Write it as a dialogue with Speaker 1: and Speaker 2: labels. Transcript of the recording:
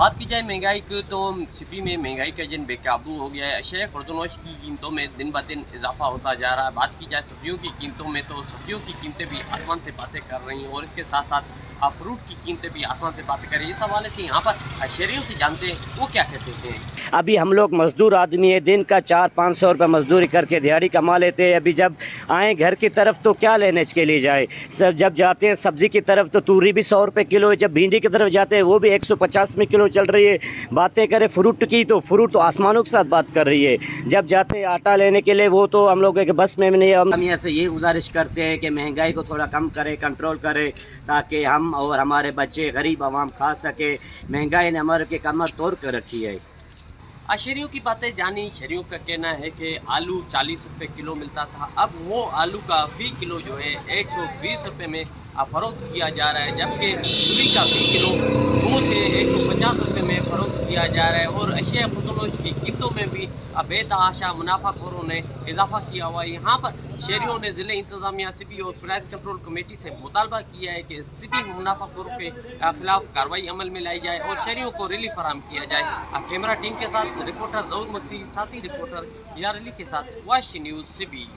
Speaker 1: बात की जाए महंगाई की तो सिपी में महंगाई का जन बेकाबू हो गया है। अशय खुर्दनोश की कीमतों में दिन ब दिन इजाफा होता जा रहा है। बात की जाए सब्जियों की कीमतों में तो सब्जियों की कीमतें भी आसमान से बातें कर रही हैं और इसके साथ साथ फ्रूट की कीमतें भी आसमान से बातें कर रही हैं। इस हवाले से यहाँ पर शहरियों से जानते हैं वो क्या कहते हैं।
Speaker 2: अभी हम लोग मजदूर आदमी है, दिन का 400-500 रुपये मजदूरी करके दिहाड़ी कमा लेते हैं। अभी जब आए घर की तरफ तो क्या लेने के लिए जाए, सब जब जाते हैं सब्जी की तरफ तो तूरी भी 100 रुपये किलो है, जब भिंडी की तरफ जाते हैं वो भी 150 में किलो चल रही है। बातें करें फ्रूट की तो फ्रूट तो आसमानों के साथ बात कर रही है। जब जाते हैं आटा लेने के लिए वो तो हम लोग के बस में नहीं। हम यहाँ से ये गुजारिश करते हैं कि महंगाई को थोड़ा कम करे, कंट्रोल करे, ताकि हम और हमारे बच्चे गरीब आवाम खा सके। महंगाई ने हमारे के कमर तोड़ कर रखी है।
Speaker 1: शहरियों की बातें जानी। शहरियों का कहना है कि आलू 40 रुपये किलो मिलता था, अब वो आलू का फी किलो जो है 120 रुपये में फ़रोख्त किया जा रहा है, जबकि तूरी का फी किलो 100 से 150 रुपये में फ़रोख्त किया जा रहा है। और अशिया खुर्दनोश की कीमतों में भी बेतहाशा मुनाफाखोरों ने इजाफा किया हुआ है। यहाँ पर शहरियों ने ज़िले इंतज़ामिया सिबी और प्राइस कंट्रोल कमेटी से मुतालबा किया है कि सिबी मुनाफाखोरों के खिलाफ कार्रवाई अमल में लाई जाए और शहरियों को रिलीफ फराहम किया जाए। कैमरा टीम के साथ रिपोर्टर जहूर मक्सी, साथी रिपोर्टर यार अली के साथ वाश न्यूज़ सिबी।